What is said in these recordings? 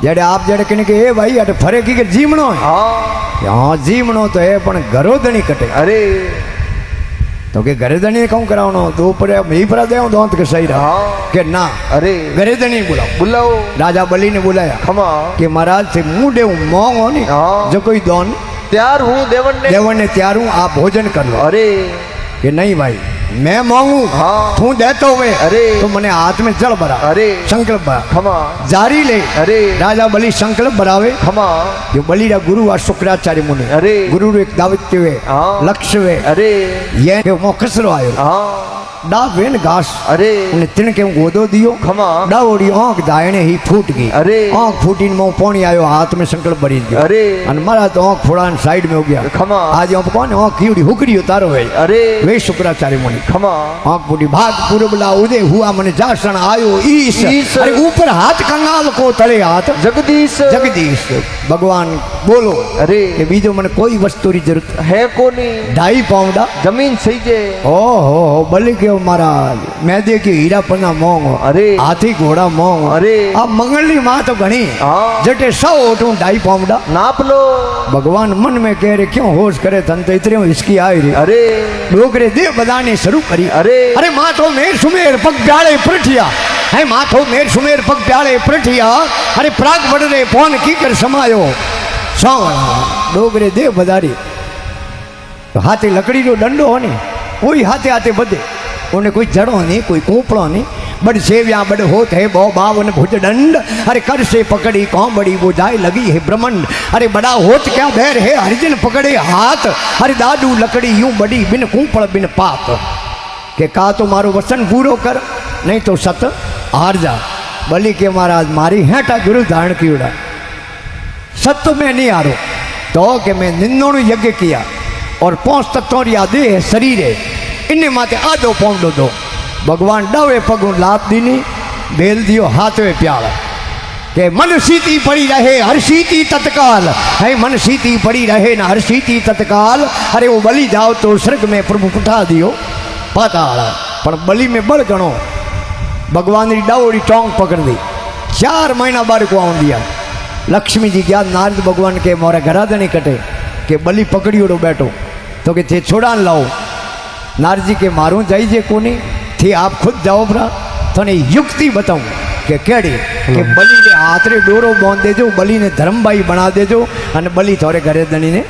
जड़े आप जड़े कहने के ए भाई अट फरे की के जीवणो है हाँ जीवणो तो है पण गरोदनी कटे अरे तो के गरेदनी ने कौन करावनो दो पर मी पर दे दोंत के सही रहा के ना अरे गरेदनी बुलाओ बुलाओ राजा बलि ने बुलाया खमा कि महाराज से मुंह दे मोंग हो नी जो कोई दोन त्यार हूँ देवन ने त्यार हूँ आप भोजन कर लो अरे कि नहीं भाई मैं मांगू तू देतो हुए अरे तो मैंने हाथ में जल भरा अरे संकल्प भरा खमा जारी ले अरे राजा बलि संकल्प भरावे खमा जो बलि रा गुरु आ शुक्राचार्य मुनि अरे गुरु रो एक दावित्य वे लक्ष्य वे अरे ये मोखसरो आयो डा वेन घास अरे उन्हें तिन के गोदो दियो खमा डावड़ी आंख दायने ही फूट गई अरे आंख फूटी में पानी आयो हाथ में संकल्प भरी गयो अरे अन मारा तो आंख फोड़ा साइड में हो गया खमा आज आंख कौन आंख कीड़ी हुकरी उतारो है अरे वे शुक्राचार्य मुनि खमा आंख फूटी भाग पूर्वला उदय हुआ मन जासन आयो ईश अरे ऊपर हाथ कंगाल को तले हाथ जगदीश जगदीश भगवान बोलो अरे कि बीजो मन कोई वस्तु री जरूरत है कोनी 2.5 पाउंड जमीन सही जे ओ हो बलि के महाराज मैं देखी हीरा पन्ना मोंग अरे हाथी घोड़ा मोंग अरे अब मंगलनी मां तो घनी जटे 100 ओटू 2.5 पाउंड नाप लो भगवान मन में कह रहे क्यों होश करे तन तो इतने इसकी आई रे अरे डोकरे दे बदाने शुरू करी अरे अरे मां तो मेर सुमेर पग प्याले प्रठिया है माथो मेर सुमेर पग प्याले प्रठिया अरे प्राग बड़े फोन की कर समायो सौ डोगरे दे बदारी तो हाथे लकड़ी रो डंडो हो ने कोई हाथे हाथे बदे उन्हें कोई जड़ो नहीं कोई कोपड़ो नहीं बड़ सेव्या बड़ होत है बो बाव ने भुज दंड अरे कर से पकड़ी कौन बड़ी बुझाई लगी है ब्रह्मंड अरे बड़ा होत क्या बैर है हरिजन पकड़े हाथ अरे दादू लकड़ी यूं बड़ी बिन कूपड़ बिन पाप के का तो मारो वचन पूरो कर नहीं तो सत हार जा बलि के महाराज मारी हेठा गुरु धारण की उड़ा सत्य में नहीं हारो तो कि मैं निन्नों यज्ञ किया और 5 तत्वों यादे है शरीर है इन्हें माते आधो पौंडो दो भगवान डवे पगू लात दीनी बेल दियो हाथ में प्याला के मन सीती पड़ी रहे हर सीती तत्काल है मन सीती पड़ी रहे ना हर सीती तत्काल अरे वो बलि जाओ तो स्वर्ग में प्रभु उठा दियो पाताल पर बलि में बल गणो भगवान री डावड़ी टोंग पकड़ दी 4 महीना बार को आउं दिया लक्ष्मी जी क्या नारद भगवान के मोरे घरादे नहीं कटे के बलि पकड़ियोड़ो बैठो तो के थे छोड़ान लाओ नारद जी के मारूं जाइए कोनी थे आप खुद जाओ भरा थने युक्ति बताऊं के केड़ी के बलि ने हाथ रे डोरो बांध देजो बलि ने धर्मभाई बना देजो अने बलि थोड़े घरे दणी ने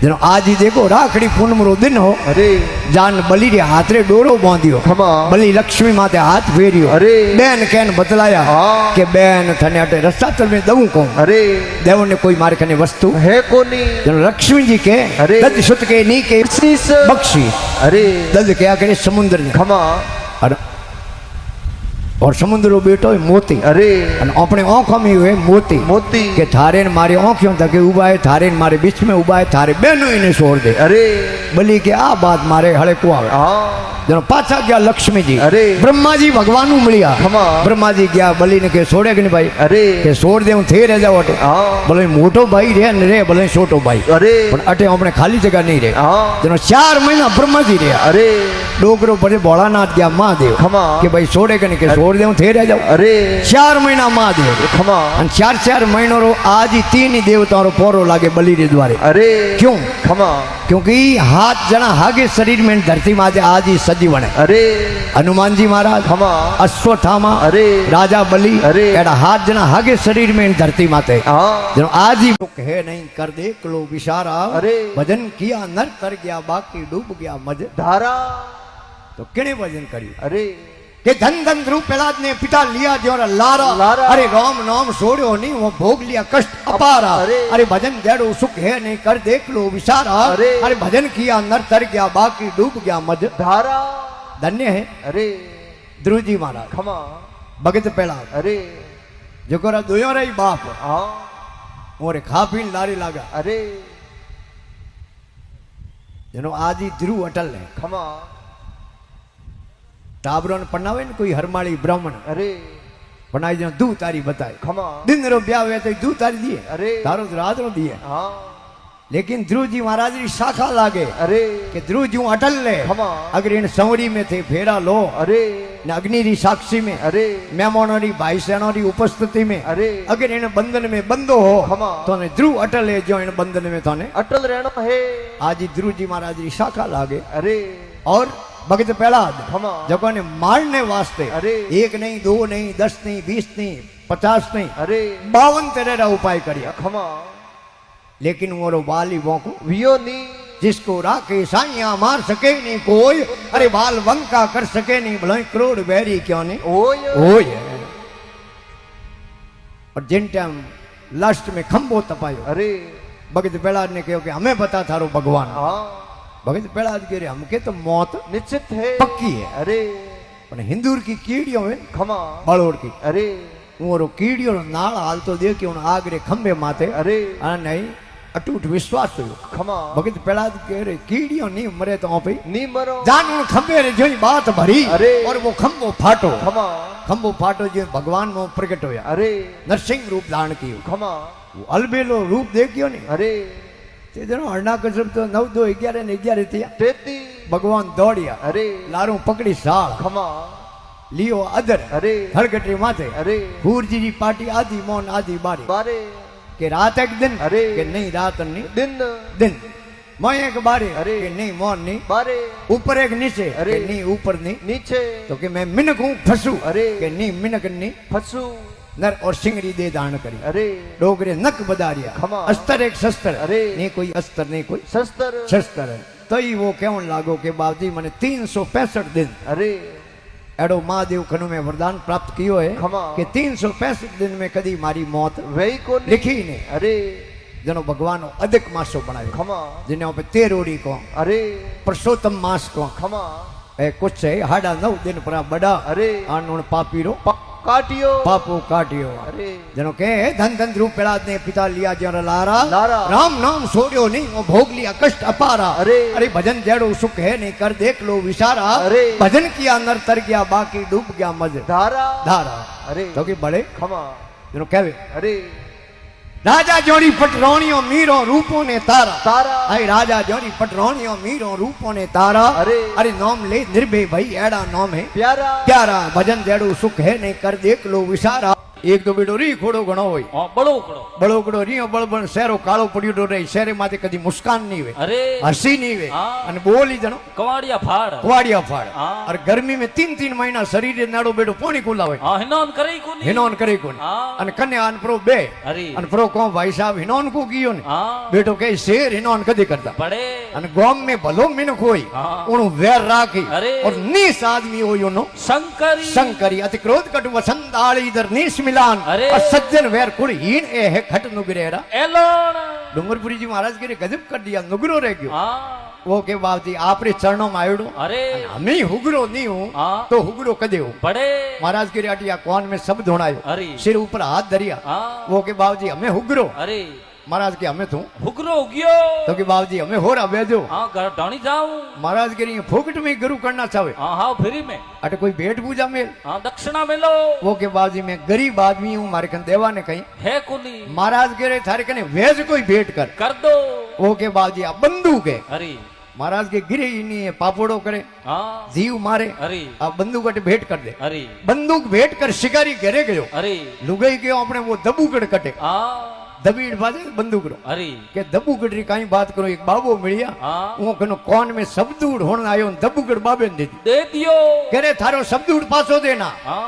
जनो आज ही देखो राखड़ी पूनम रो दिन हो अरे जान बलि रे हाथ रे डोरो बांधियो बलि लक्ष्मी माते हाथ फेरियो अरे बेन केन बतलाया के बेन थने अटे रस्ता चल में दऊं को अरे देव ने कोई मार कने वस्तु है कोनी जनो लक्ष्मी जी के दज सुत के नी के बख्शी अरे दज क्या करे समुद्र ने खमा और समुद्र बेटो मोती अरे अपने आंखों में हुए मोती मोती के थारे मारे आंखों तक उबा है थारे मारे बीच में उबा है थारे बेनो इन्हें छोड़ दे अरे बलि के आ बात मारे हड़े को आवे जनो पाछा गया लक्ष्मी जी अरे ब्रह्मा जी भगवान नु मिलिया ब्रह्मा जी गया बलि ने के छोड़े कि नहीं भाई अरे के छोड़ दे थे रह जाओ अटे बोले मोटो भाई रे न रे बोले छोटो भाई अरे पण अटे अपने खाली जगह नहीं रे जनो 4 महीना ब्रह्मा जी रे अरे डोगरो बड़े भोलानाथ गया महादेव के भाई छोड़े कि नहीं के छोड़ दे थे रह जाओ अरे 4 महीना महादेव खमा 4 महीनों रो आज ही 3 ही देवताओं रो पोरो लागे बलि रे द्वारे अरे क्यों खमा क्योंकि हाथ जना हागे शरीर में धरती माजे आज ही सजीवन है अरे हनुमान जी महाराज खमा अश्वत्थामा अरे राजा बलि अरे एड़ा हाथ जना हागे शरीर में धरती माते जनो आज ही कहे नहीं कर दे कलो विचारा अरे भजन किया नर कर गया बाकी डूब गया मज धारा तो किने भजन करियो अरे के धन धन रूप प्रहलाद ने पिता लिया जो लारा अरे राम नाम छोड़ो नहीं वो भोग लिया कष्ट अपारा अरे भजन जड़ो सुख है नहीं कर देख लो विचारा अरे भजन किया नर तर गया बाकी डूब गया मज धारा धन्य है अरे ध्रुव जी महाराज खमा भगत प्रहलाद अरे जो करा दोयो रही बाप और खा पीन लारी लागा अरे जनो आज ही ध्रुव अटल है खमा टाबरो ने पन्नावे ने कोई हरमाली ब्राह्मण अरे बनाई जो दू तारी बताए खमा दिन रो ब्याह हुए तो दू तारी दिए अरे तारो तो रात रो दिए लेकिन ध्रुव जी महाराज की शाखा लागे अरे कि ध्रुव जी अटल ले खमा अगर इन संवरी में थे फेरा लो अरे ने अग्नि री साक्षी में अरे मेहमानों री भाई सेना री उपस्थिति में अरे अगर इन बंधन में बंधो हो खमा तो ने ध्रुव अटल है जो इन बंधन में तो ने अटल रहना है आज ही ध्रुव जी महाराज की शाखा लागे अरे और भगत प्रहलाद खमा जगह ने मारने वास्ते अरे 1 नहीं 2 नहीं 10 नहीं 20 नहीं 50 नहीं अरे 52 तेरा उपाय करिया खमा लेकिन वो वाली वो को वियो नी जिसको राके साइया मार सके नहीं कोई अरे बाल वंका कर सके नहीं भलाई करोड़ बैरी क्यों नहीं ओय ओय और जिन टाइम लास्ट में खंबो तपायो अरे भगत प्रहलाद ने कहो कि हमें पता थारो भगवान हाँ भगत प्रहलाद कह रहे हमके तो मौत निश्चित है पक्की है अरे पर हिंदूर की कीड़ियों में खमा बड़ोड़ की अरे वो कीड़ियों नाल हाल तो देखियो आगरे खंबे माथे अरे नहीं अटूट विश्वास हुयो खमा भगत प्रहलाद कह रहे कीड़ियों नहीं मरे तो पे नी मरो जान उन खंबे रे जो बात भरी अरे और वो खंबो फाटो खमा खंबो फाटो जो भगवान में प्रकट होया अरे नरसिंह रूप धारण कियो खमा वो अलबेलो रूप देखियो ने अरे ते जनो हरना कसम तो 9 2 11 ने 11 थिया तेती भगवान दौड़िया अरे लारू पकड़ी साल खमा लियो अदर अरे हड़गटी माथे अरे सूरज जी पार्टी आधी मौन आधी बारी बारे के रात एक दिन अरे के नहीं रात नहीं दिन दिन मैं एक बारे अरे के नहीं मौन नहीं बारे ऊपर एक नीचे अरे के नहीं ऊपर नहीं नीचे तो कि मैं मिनक हूँ फंसू अरे के नहीं मिनक नहीं फसू नर और सिंगरी दे दान करी अरे डोगरे नक बदारिया खमा अस्तर एक शस्त्र अरे नहीं कोई अस्तर नहीं कोई शस्त्र शस्त्र है तो ही वो क्यों लागो के बावजी मैंने 365 दिन अरे एडो महादेव खनु में वरदान प्राप्त कियो है खमा कि 365 दिन में कदी मारी मौत वही को लिखी ने अरे जनो भगवान अधिक मासो बनायो खमा जिन्हें पे 13 को अरे पुरुषोत्तम मास को खमा ए कुछ है हाड़ा 9 दिन पर बड़ा अरे आनुण पापीरो काटियो पापो काटियो अरे जनो के धन धन रूप प्रहलाद ने पिता लिया जन लारा लारा राम नाम सोरियो नहीं वो भोग लिया कष्ट अपारा अरे अरे भजन जड़ो सुख है नहीं कर देख लो विचारा अरे भजन किया नर तर गया बाकी डूब गया मज धारा धारा अरे तो कि बड़े खमा जनो कहवे अरे राजा जोड़ी पटरोणियों मीरो रूपों ने तारा तारा आई राजा जोड़ी पटरोणियों मीरो रूपों ने तारा अरे अरे नाम ले निर्भय भाई एड़ा नाम है प्यारा प्यारा भजन जड़ो सुख है नहीं कर देख लो विचारा एक तो बेटो री खोड़ो घणो होय बड़ो कड़ो रियो बड़बड़ शहरो काळो पड्यो डो रे शहरे माथे कदी मुस्कान नहीं वे अरे हसी नहीं वे हाँ। अने बोली जणो कवाड़िया फाड़ कुवाड़िया फाड़ हाँ। और गर्मी में 3 महीना शरीर रे नाड़ो बेटो पानी कुला होय हाँ हिनोन करे कोनी हिनोन करे कोन हाँ। अने कन्या अन प्रो बे अरे अन प्रो को भाई साहब हिनोन को कियो ने हाँ बेटो के शेर हिनोन कदी करता बड़े अने गाम में भलो मिनक होई हाँ। उनु वेर राखी अरे। और नीस आदमी होयो नो शंकरी शंकरी अति क्रोध कटु वसंत आली इधर नीस मिलान अरे। और सज्जन वेर कुड़ हीन ए है खट नुगरेरा एलोन डूंगरपुरी जी महाराज के गजब कर दिया नुगरो रह गयो हाँ वो के बाबती आपरे चरणों में आयोडो अरे हमें हुगरो नहीं हूं हाँ। तो हुगरो कदे हो बड़े महाराज के अटिया कौन में सब धोणायो अरे सिर ऊपर हाथ धरिया हाँ वो के बाबजी हमें हुगरो अरे महाराज के हमें तू हुगरो उगियो तो के बाबजी हमें हो रहा बेजो हाँ घर ढाणी जाऊं महाराज के लिए फोकट में गुरु करना चाहे हाँ हाँ फ्री में अटे कोई भेंट पूजा में हाँ दक्षिणा मिलो वो के बाबजी मैं गरीब आदमी हूँ मारे कन देवा ने कही है कोनी महाराज के रे थारे कने वेज कोई भेंट कर दो वो के बाबजी अब बंदूक है अरे महाराज के गिरे ही नहीं है पापोड़ो करे हाँ जीव मारे अरे अब बंदूक अटे भेंट कर दे अरे बंदूक भेंट कर शिकारी घरे गयो अरे लुगाई गयो अपने वो दबूकड़ कटे हाँ दबीड़ बाजे बंदूक रो अरे के दबूकड़ री काई बात करो एक बाबो मिलिया हाँ वो कनो कौन में शब्दूड़ होण आयो दबूकड़ बाबे ने दे दी दे दियो करे थारो शब्दूड़ पासो देना हाँ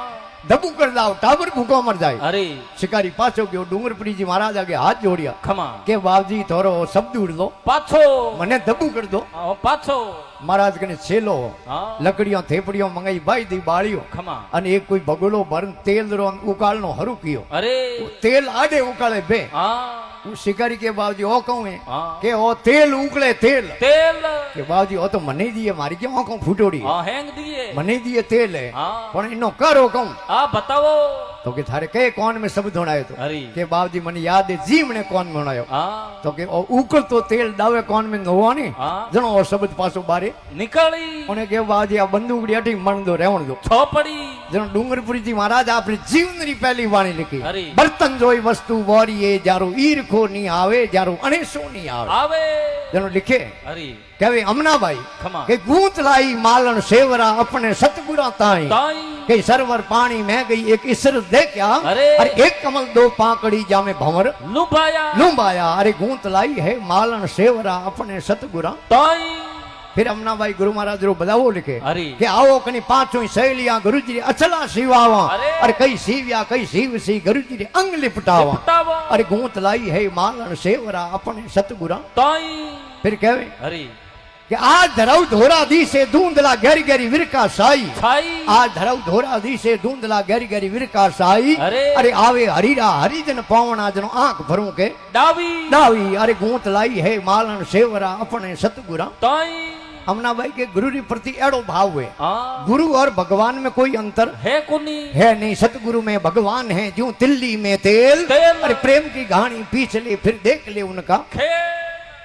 दबूकड़ दाओ टाबर भूखो मर जाए अरे शिकारी पाछो गयो डूंगरपुरी जी महाराज आगे हाथ जोड़िया खमा के बाबजी थोरो शब्दूड़ लो पाछो मने दबूकड़ दो हाँ पाछो महाराज कने छेलो हाँ लकड़ियों थेपड़ियों मंगाई बाई दी बाड़ियो खमा અને એક કોઈ બગડો ભરણ તેલ રો ઉકાળનો હરુ કયો अरे તેલ આડે ઉકાળે બે हाँ હું શિકારી કે બાવજી ઓ કહું હે हाँ કે ઓ તેલ ઉકળે તેલ तेल કે બાવજી ઓ તો મને દીએ મારી કેમ આંખો ફૂટોડી हाँ हैंग दिए મને દીએ તેલ હે हाँ પણ એનો કરો કહું हाँ बताओ તો કે થારે કઈ કોણ में सब ધોણાયો તો अरे કે બાવજી મને યાદ હે જી મને કોણ में હોણાયો हाँ તો કે ઓ ઉકળતો તેલ દાવે કોણ में નોવાની हाँ જણો ઓ શબ્દ પાછો બારે निकली અને કે બાવજી આ બંદૂકડી અઠી મણ દો રેવણ દો छोपड़ी જેનો ડુંગરપુરીજી મહારાજ આપણે જીવનની પહેલી વાણી લીધી હરી. બર્તન જોઈ વસ્તુ વોરીએ જારું ઈરખો ની આવે જારું અણેસો ની આવે આવે જેનો લીખે હરી કે હવે અમનાબાઈ ખમા. કે ગૂંત લાઈ માલણ સેવરા अपने सतगुरा ताई તાઈ કે सरवर पानी में गई एक इसर देखा अरे। अरे एक कमल दो पाकड़ी जामे भंवर લુભાયા लुम्बाया अरे गूंत लाई है मालन सेवरा अपने सतगुरा તાઈ फिर अमनाबाई गुरु महाराज रो बदावो लिखे हरी। कि आओ कनी पांचों सहेलियां गुरुजी रे अचला सिवावा अरे। अरे कई सीविया कई सीव सी गुरुजी रे अंग लिपटावा પટાવા अरे गूंत लाई है मालन सेवरा अपने सतगुरा તાઈ फिर कहवे હરી कि आज धरव धोरा दी से धूंधला गहरी गहरी विरका साई છાઈ आज धरव धोरा दी से धूंधला गहरी गहरी विरका साई अरे। अरे आवे हरीरा हरिजन पावना जनो आंख भरूं के ડાવી डावी अरे गूंत लाई है मालन सेवरा अपने सतगुरा તાઈ अमनाबाई के गुरु के प्रति एड़ो भाव है આ गुरु और भगवान में कोई अंतर હે કોની है नहीं सतगुरु में भगवान है जो तिल्ली में तेल तेल। अरे प्रेम की कहानी पीछ ले फिर देख ले उनका ખે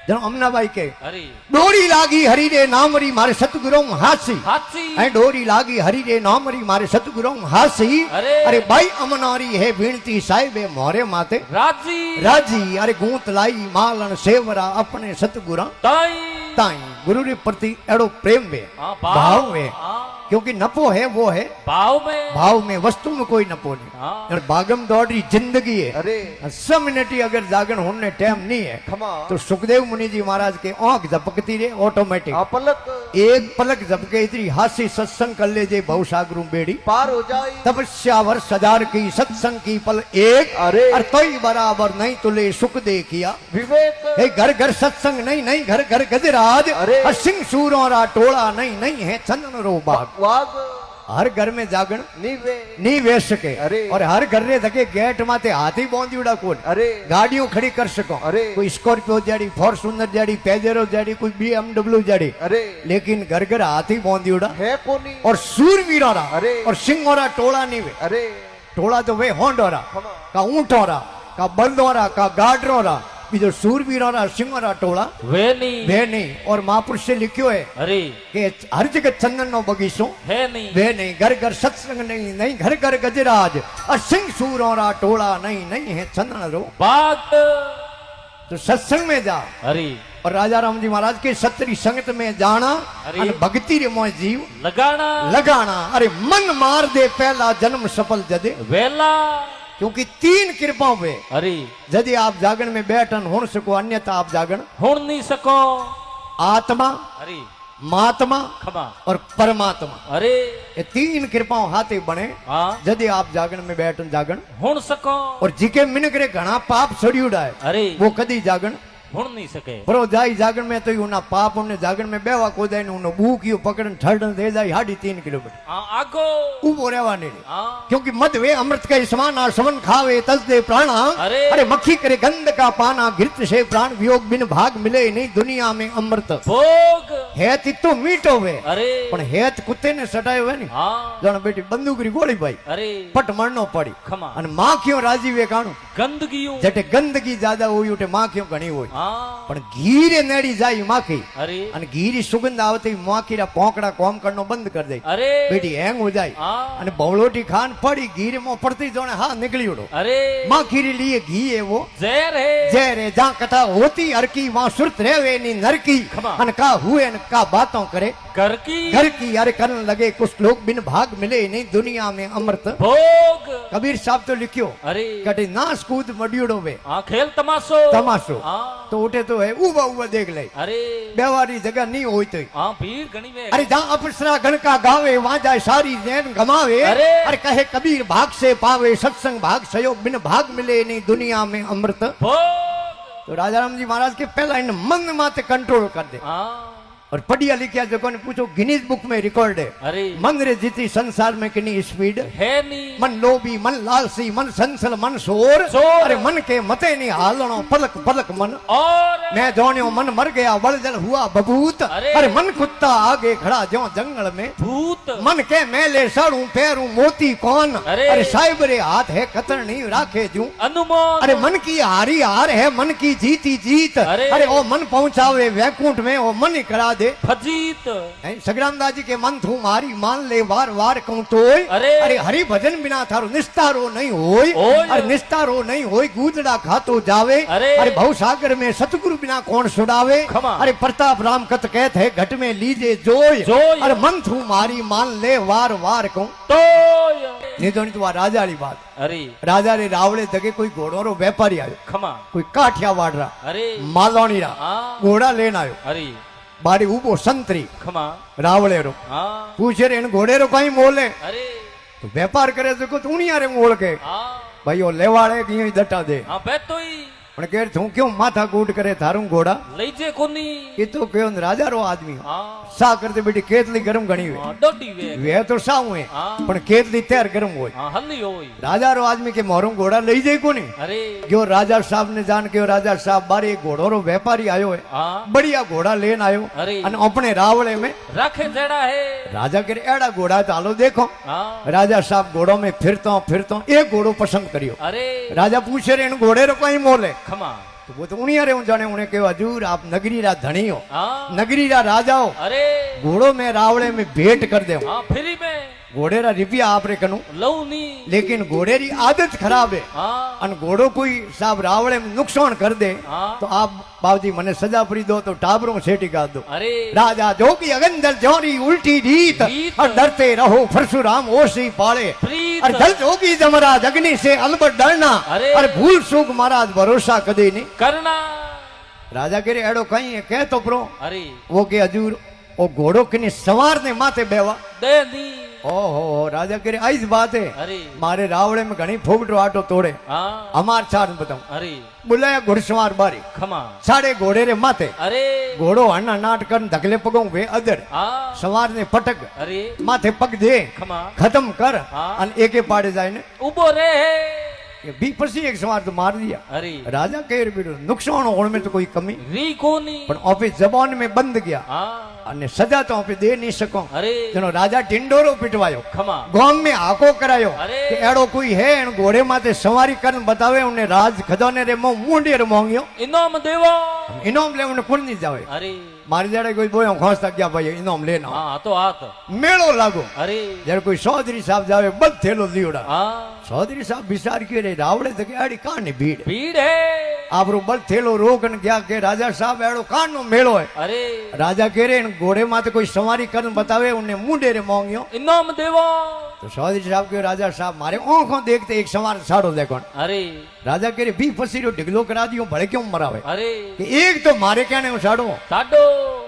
जनो अमनाबाई के હરી डोरी लागी हरि रे नामरी मारे सतगुरु हासी હાચી ऐ डोरी लागी हरि रे नामरी मारे सतगुरु हासी अरे। अरे बाई अमनारी है बीणती साहिबे मोरे माते રાજી राजी अरे गूंत लाई मालन सेवरा अपने सतगुरा તાઈ ताई गुरु के प्रति एड़ो प्रेम है આ भाव है આ क्योंकि नफो है वो है ભાવ મે भाव में वस्तु में कोई नफो नहीं हाँ। और भागम दौड़ी जिंदगी है अरे 100 मिनट ही अगर जागरण होने टाइम नहीं है खमा तो सुखदेव मुनि जी महाराज के आंख झपकती रहे ऑटोमेटिक आ पलक एक पलक झपके इतनी हासी सत्संग कर ले जे बहुसागरू बेड़ी पार हो जाए तपस्या वर्ष हजार की सत्संग की पल एक अरे। और तोई बराबर नहीं तुले सुख दे किया विवेक हे घर घर सत्संग नहीं नहीं घर घर गजराज अरे। और सिंह सूरों रा टोला नहीं नहीं है चंदन रो बाग वाग हर घर में जागण नीवे नहीं वेच सके अरे। और हर घर रे धके गेट माते हाथी बांधी उड़ा कोन अरे गाड़ियों खड़ी कर सको अरे। कोई स्कॉर्पियो जाड़ी फॉर्च्यूनर जाड़ी पेजेरो जाड़ी कोई BMW जाड़ी अरे लेकिन घर घर हाथी बांधी उड़ा है कोनी और सूरवीर हो रहा अरे। और सिंह हो रहा टोला नहीं वे अरे टोला तो वे होंड हो रहा खमा का ऊंट हो रहा का बंद हो रहा का गार्ड हो रहा बीजो सूरवीर हो रहा सिंह हो रहा टोला વેની वे नहीं और महापुरुष से लिखियो है હરી कि हर जगह चंदन नो बगीचो હે નહીં वे नहीं घर घर सत्संग नहीं नहीं घर घर गजराज और सिंह सूर हो रहा टोला नहीं नहीं है चंदन रो ભાગ तो सत्संग में जा હરી और राजा राम जी महाराज के सतरी संगत में जाना अरे। और भक्ति रे मोह जीव લગાણા लगाना अरे मन मार दे पहला जन्म सफल जदे વેલા क्योंकि 3 कृपाओं पे હરી यदि आप जागरण में बैठन हो सको अन्यथा आप जागरण હુણ નહીં સકો आत्मा હરી महात्मा ખમા और परमात्मा અરે ये 3 कृपाओं हाथे बने હા यदि आप जागरण में बैठन जागरण હુણ સકો और जिके मिनक रे घना पाप सड़ी उड़ाए અરે वो कदी जागरण હુણ નહીં સકે परो जाई जागरण में तो उन्ना पाप उन्ने जागरण में बेवा को जाए उन्नो बूक यू पकड़न ठरडन दे जाए 3.5 किलोमीटर આ આગો उबो रेवा नहीं હા क्योंकि मत वे अमृत का समान और सवन खावे तस दे प्राणा अरे। अरे मक्खी करे गंध का पाना घृत से प्राण वियोग बिन भाग मिले नहीं दुनिया में अमृत ભોગ हेत तो मीठो वे અરે पण हेत कुत्ते ने सटायो है नी હા जानो बेटी बंदूक री गोली भाई અરે पट मरनो पड़ी ખમા अन मां क्यों राजी वे काणु ગંદકીયું जटे गंदगी ज्यादा हुई उठे मां क्यों घणी हुई હા पण घी रे नेड़ी जाई माखी અરે अन घी री सुगंध आवती माखी रा पोंकड़ा कोम करनो बंद कर दे અરે बेटी हैंग हो जाए હા अन बवलोटी खान पड़ी घी रे मो पड़ती जोने हाँ निकली उड़ो અરે माखी रे लिए घी है वो ઝેર હે जय रे जहाँ कथा होती अरकी वहाँ सुरत रेवे नी नरकी खमा। अन का हुए न का बातों करे ઘર કી घर की अरे करन लगे कुछ लोग बिन भाग मिले नहीं दुनिया में अमृत ભોગ कबीर साहब तो लिखियो અરે कटे नास कूद मडियोड़ो वे આ ખેલ તમાશો तमाशो હા तो उठे तो है उबा उबा देख ले અરે बेवारी जगह नहीं होई तो આ ભીડ ઘણી વે अरे जहाँ अपसरा गण का गावे वहाँ जाए सारी जैन गमावे अरे। अरे कहे कबीर भाग से पावे सत्संग भाग सहयोग बिन भाग मिले नहीं दुनिया में अमृत ભોગ तो राजा राम जी महाराज के पहला इन मन माते कंट्रोल कर दे હા और पढ़िया लिखिया जो ने पूछो गिनीज बुक में रिकॉर्ड है અરે मन रे जीती संसार में कितनी स्पीड હે ની मन लोभी मन लालसी मन संसल मन शोर शोर। अरे मन के मते नहीं हालनो पलक पलक मन और मैं जोनियो मन मर गया बलजल हुआ बबूत अरे। अरे मन कुत्ता आगे खड़ा जो जंगल में ભૂત मन के मेले साड़ू पैरू मोती कौन अरे। अरे साहिब रे हाथ है कतर नहीं राखे जू अनुमान अरे मन की हारी हार है मन की जीती जीत अरे। अरे ओ मन पहुंचावे वैकुंठ में ओ मन ही करा दे फजीत सग्रामदास जी के मन थू मारी मान ले वार वार कहूं तोय अरे। अरे हरि भजन बिना थारो निस्तारो नहीं होय होय। अरे निस्तारो नहीं होय गूदड़ा खातो जावे अरे। अरे भव सागर में सतगुरु बिना कौन छुड़ावे खमा। अरे प्रताप राम कत कहत है घट में लीजे जोय जोय। अरे मन थू मारी मान ले वार वार कहूं तोय नहीं तो नहीं तो राजा वाली बात अरे राजा रे रावड़े जगे कोई घोड़ो रो व्यापारी आयो खमा कोई काठियावाड़ रा अरे मालवणी रा हाँ घोड़ा लेन आयो अरे बारी उबो संतरी खमा रावड़े रो हाँ पूछे रे इन घोड़े रो कहीं मोले अरे तो व्यापार करे तो कुछ उनिया रे मोल के हाँ भाई वो लेवाड़े की यूं दटा दे हाँ बेतोई पण कह तू क्यों माथा कूट करे थारू घोड़ा लई जे कोनी ये तो क्यों राजा रो आदमी हाँ सा करते बेटी केतली गरम घणी वे हाँ डोडी वे वे तो सा हुए हाँ। पण केतली तैयार गरम होय हाँ हल्ली होई राजा रो आदमी के मोरू घोड़ा लई जाई कोनी अरे जो राजा साहब ने जान के राजा साहब बारे एक घोड़ो रो व्यापारी आयो है हाँ बढ़िया घोड़ा लेन आयो अरे। अने अपने रावड़े में राखे जेड़ा है राजा के एड़ा घोड़ा चालो देखो हाँ राजा साहब घोड़ो में फिरतो एक घोड़ो पसंद करियो अरे राजा पूछे रे इन घोड़े रो कहीं मोले खमा तो वो तो उनिया रे जाने उन्हें कहो हजूर आप नगरी रा धनी हो हाँ नगरी रा राजा हो अरे घोड़ो में रावड़े में भेंट कर दे हाँ फ्री में घोड़े रा रिपिया आप रे कनु लऊ नी लेकिन घोड़े री आदत खराब है हाँ अन घोड़ो कोई साहब रावड़े में नुकसान कर दे हाँ तो आप बाबूजी मने सजा पड़ी दो तो टाबरों सेठी का दो अरे राजा जोगी अगंदर जोरी उल्टी रीत रीत। और डरते रहो परशुराम ओसी पाले प्रीत और दल जोगी जमराज अग्नि से अलबट डरना अरे। और भूल सुख महाराज भरोसा कदे नहीं करना राजा के रे एड़ो कहीं है कह तो प्रो अरे वो के हजूर वो घोड़ो किने सवार ने माथे बेवा दे दी ओहो राजा के रे आइज बात है अरे मारे रावड़े में घणी फोगटो आटो तोड़े हाँ हमार चार बताऊं अरे बुलाया घुड़सवार बारी खमा साढ़े घोड़े रे माथे अरे घोड़ो हन्ना नाट कर धकले पगों वे अदर हाँ सवार ने पटक अरे माथे पग दे खमा खत्म कर हाँ। अन एके पाड़े जाए ने उबो रे ये बी पसी एक सवार तो मार दिया अरे राजा कह रे बेटो नुकसान होने में तो कोई कमी री कोनी पर ऑफिस जबान में बंद गया हाँ अने सजा तो ऑफिस दे नहीं सको अरे जनो राजा टिंडोरो पिटवायो खमा गांव में हाको करायो अरे। कि एड़ो कोई है इन घोड़े माथे सवारी करन बतावे उन्हें राज खजाने रे मुंडी रे मोंगियो इनाम देवो इनाम ले उन्हें कुण नहीं जावे अरे मारी जड़े कोई बोयो खोस तक गया भाई इनाम लेना हाँ तो हाथ मेलो लागो अरे जब कोई चौधरी साहब जावे बद थेलो लियोड़ा हाँ चौधरी साहब विचार किए रे रावड़े तक आड़ी कान भीड़ भीड़ है आप रो बल थेलो रोकन गया के राजा साहब एड़ो कान नो मेलो है अरे राजा कह रहे इन घोड़े माथे कोई सवारी करन बतावे उन्हें मुंडे रे मोंगियो इनाम देवो तो चौधरी साहब के राजा साहब मारे आंखों देखते एक सवार साड़ो देखो अरे राजा कह रहे भी फसी रो ढिगलो करा दियो भले क्यों मरावे अरे कि एक तो मारे कहने साड़ो साडो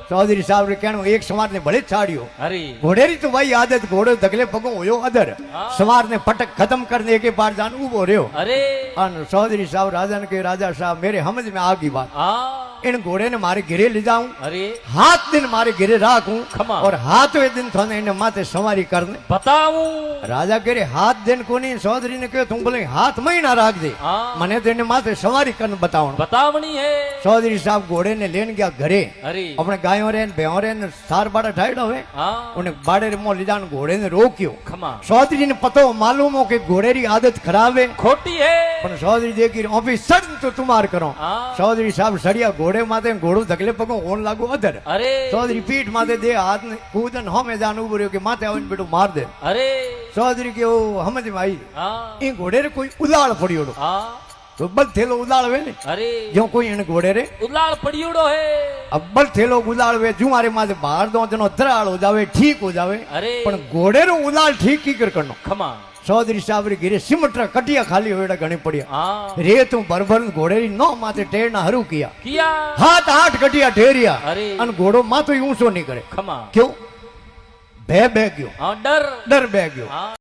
चौधरी साहब रे कहनो एक सवार ने भले छाड़ियो अरे घोड़े री तो भाई आदत घोड़े दगले पगो होयो अदर हाँ। सवार ने पटक खत्म करने के बाद जान उबो रहो अरे अन चौधरी साहब राजा ने के राजा साहब मेरे समझ में आ गई बात हाँ इन घोड़े ने मारे गिरे ले जाऊं अरे हाथ दिन मारे गिरे राखूं खमा। और हाथों दिन थोने इन माथे सवारी करने बताऊं राजा कह रहे हाथ दिन को नहीं चौधरी ने कहो तुम बोले हाथ महीना राख दे हाँ मने तो इन माथे सवारी करने बताओ बतावनी है चौधरी साहब घोड़े ने लेन गया घरे अरे अपने गायों रे भैंसों रे सार बाड़ा ठाइडो है हाँ उन्हें बाड़े रे मोह ले जान घोड़े ने रोक्यो खमा चौधरी ने पतो मालूम हो कि घोड़े री आदत खराब है खोटी है पण चौधरी देखी ऑफिस सड़ तो तुम्हार करो हाँ चौधरी साहब सड़िया घोड़े माथे घोड़ो धकले पगो होन लागो अदर अरे चौधरी पीठ माथे दे हाथ ने कूदन हमें जान उबो रह्यो के माथे आवन बेटो मार दे अरे चौधरी के वो समझ में आई हाँ ई घोड़े रे कोई उलाड़ पड़ियो हाँ तो बल थेलो उलाड़ वे ने अरे जो कोई इन घोड़े रे उलाल पड़ियोड़ो है अब बल थेलो उलाड़ वे जू मारे माथे बाहर दो जनो दराड़ हो जावे ठीक हो जावे अरे पण घोड़े रो उलाड़ ठीक की कर करनो खमा चौधरी साहब रे गिरे सिमटरा कटिया खाली होएड़ा घणी पड़िया हाँ रे तू भरभर घोड़े री नौ माथे टेरना हरू किया किया हाथ 8 कटिया ढेरिया अरे अन घोड़ो माथो ऊंचो नहीं करे खमा क्यों बह गयो हाँ डर डर बह गयो हाँ